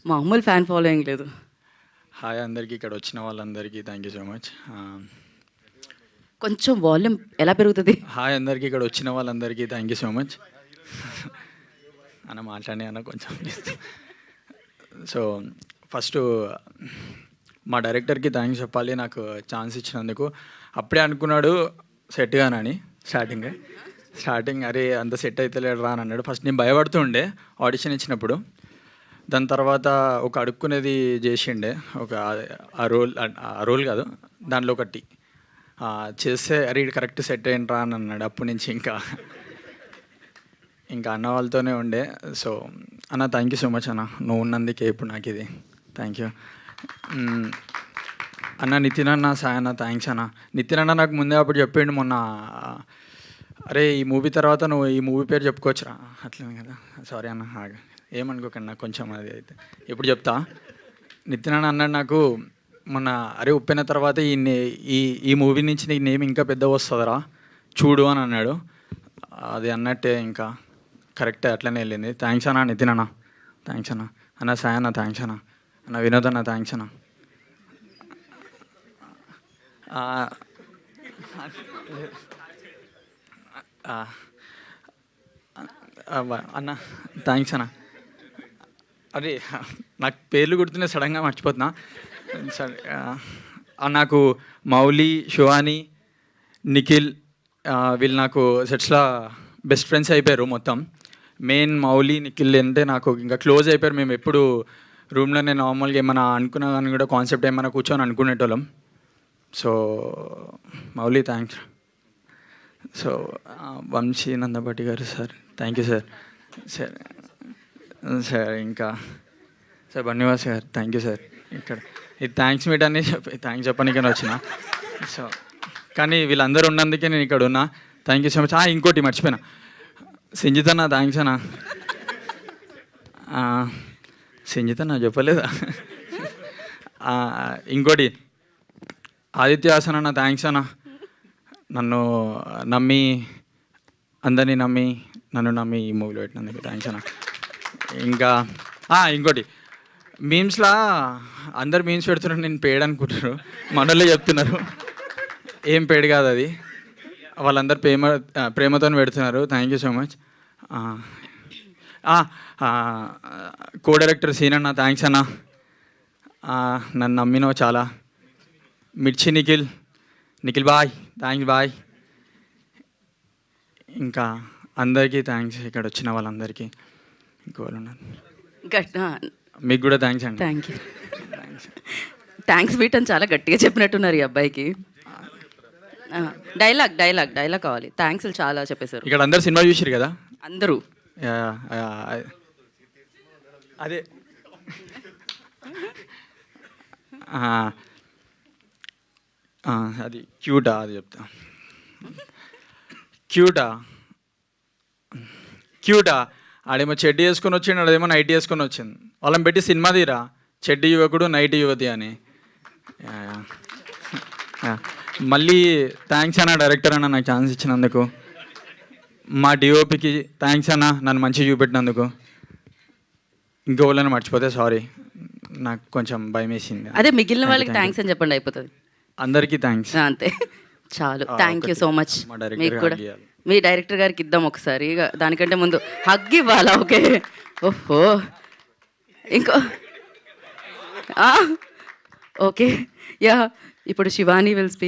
మామూలు fan following లేదు. Hi అందరికీ, ఇక్కడ వచ్చిన వాళ్ళందరికీ థ్యాంక్ యూ సో మచ్. కొంచెం వాల్యూమ్ ఎలా పెరుగుతుంది? హాయ్ అందరికీ, ఇక్కడ వచ్చిన వాళ్ళందరికీ థ్యాంక్ యూ సో మచ్. అన్న మాట్లాడి అన్న కొంచెం. సో ఫస్ట్ మా డైరెక్టర్కి థ్యాంక్స్ చెప్పాలి, నాకు ఛాన్స్ ఇచ్చినందుకు. అప్పుడే అనుకున్నాడు సెట్ కానని స్టార్టింగ్ అరే అంత సెట్ అయితే లేడు రా అని అన్నాడు. ఫస్ట్ నేను భయపడుతూ ఉండే ఆడిషన్ ఇచ్చినప్పుడు. దాని తర్వాత ఒక అడుక్కునేది చేసిండే, ఒక ఆ రోల్ కాదు దాంట్లో ఒకటి చేస్తే అరే ఇది కరెక్ట్ సెట్ అయ్యిండ్రా అని అన్నాడు. అప్పటి నుంచి ఇంకా అన్న వాళ్ళతోనే ఉండే. సో అన్న థ్యాంక్ యూ సో మచ్ అన్న, నువ్వు ఉన్నందుకే ఇప్పుడు నాకు ఇది. థ్యాంక్ యూ అన్న. నితిన్ అన్న, సాయి అన్న థ్యాంక్స్ అన్న. నితిన్ అన్న నాకు ముందే అప్పుడు చెప్పిండు మొన్న, అరే ఈ మూవీ తర్వాత నువ్వు ఈ మూవీ పేరు చెప్పుకోవచ్చురా అట్లనే కదా. సారీ అన్న, ఏమనుకోకండి నాకు కొంచెం అది అయితే ఇప్పుడు చెప్తా. నితిన్ అన్న అన్నాడు నాకు మొన్న, అరే ఉప్పెన తర్వాత ఈ మూవీ నుంచి నీకు నేమ్ ఇంకా పెద్ద వస్తుందిరా చూడు అని అన్నాడు. అది అన్నట్టే ఇంకా కరెక్టే అట్లనే వెళ్ళింది. థ్యాంక్స్ అన్న నితిన్ అన్న, థ్యాంక్స్ అన్న. అన్న సాయి అన్న థ్యాంక్స్ అన్న. అన్న వినోద్ అన్న థ్యాంక్స్ అన్న. అన్న థ్యాంక్స్ అన్న. అరే నాకు పేర్లు గుర్తున్నా సడన్గా మర్చిపోతున్నా. సరే నాకు మౌలి, శివాని, నిఖిల్ వీళ్ళు నాకు సెట్స్లో బెస్ట్ ఫ్రెండ్స్ అయిపోయారు. మొత్తం మెయిన్ మౌలి, నిఖిల్ అంటే నాకు ఇంకా క్లోజ్ అయిపోయారు. మేము ఎప్పుడు రూమ్లోనే నార్మల్గా ఏమైనా అనుకున్నా కానీ కూడా కాన్సెప్ట్ ఏమైనా కూర్చొని అనుకునేటోళ్ళం. So Mouli thanks. So Vamshi Nandapati గారు sir thank you sir. Sir ఇంకా సార్ బన్నివాస్ గారు థ్యాంక్ యూ సార్. ఇక్కడ ఇది థ్యాంక్స్ మీట్ అని థ్యాంక్స్ చెప్పడానికైనా వచ్చిన. సో కానీ వీళ్ళందరూ ఉన్నందుకే నేను ఇక్కడ ఉన్నా. Thank you so much. ఇంకోటి మర్చిపోయినా, సంజిత్ అన్న థ్యాంక్స్ అన్న. సంజిత్ అన్న చెప్పలేదా? ఇంకోటి ఆదిత్య హాసన్ అన్న థ్యాంక్స్ అన్న. నన్ను నమ్మి అందరినీ నన్ను నమ్మి ఈ మూవీలో పెట్టినందుకు థ్యాంక్స్ అన్న. ఇంకా ఇంకోటి మీమ్స్లా అందరు మీమ్స్ పెడుతున్నారు, నేను పేడ్ అనుకుంటున్నారు, మనోళ్ళే చెప్తున్నారు. ఏం పేడ్ కాదు అది, వాళ్ళందరూ ప్రేమతో పెడుతున్నారు. Thank you so much. Co director సీన్ అన్న థ్యాంక్స్ అన్న, నన్ను నమ్మినో చాలా. మిర్చి నిఖిల్ బాయ్ థ్యాంక్స్ బాయ్. ఇంకా అందరికీ థ్యాంక్స్, ఇక్కడ వచ్చిన వాళ్ళందరికీ. ఇంకోళ్ళు ఉన్నారు, మీకు కూడా థ్యాంక్స్ అండి. Thank you. థ్యాంక్స్ బీట్ అని చాలా గట్టిగా చెప్పినట్టున్నారు ఈ అబ్బాయికి. డైలాగ్ కావాలి. థ్యాంక్స్ చాలా చెప్పేశారు. ఇక్కడ అందరు సినిమా చూసారు కదా అందరూ. అదే అది క్యూటా, అది చెప్తా. క్యూటా ఆడేమో చెడ్డీ వేసుకొని వచ్చిండు, అదేమో నైట్ వేసుకొని వచ్చింది. వాళ్ళని పెట్టి సినిమా తీరా, చెడ్డీ యువకుడు నైట్ యువతి అని. మళ్ళీ థ్యాంక్స్ అన్న డైరెక్టర్ అన్న, నాకు ఛాన్స్ ఇచ్చినందుకు. మా డిఓపికి థ్యాంక్స్ అన్న, నన్ను మంచిగా చూపెట్టినందుకు. ఇంకోళ్ళని మర్చిపోతే సారీ, నాకు కొంచెం భయం వేసింది. అదే మిగిలిన వాళ్ళకి థ్యాంక్స్ అని చెప్పండి, అయిపోతుంది. అందరికీ థ్యాంక్స్. అంతే చాలు. Thank you so much. మీకు కూడా మీ డైరెక్టర్ గారికి ఇద్దాం ఒకసారి. ఇక దానికంటే ముందు హగ్ ఇవ్వాలా? ఓకే. ఓహో ఇంకో ఓకే యా. ఇప్పుడు శివాని విల్ స్పీక్.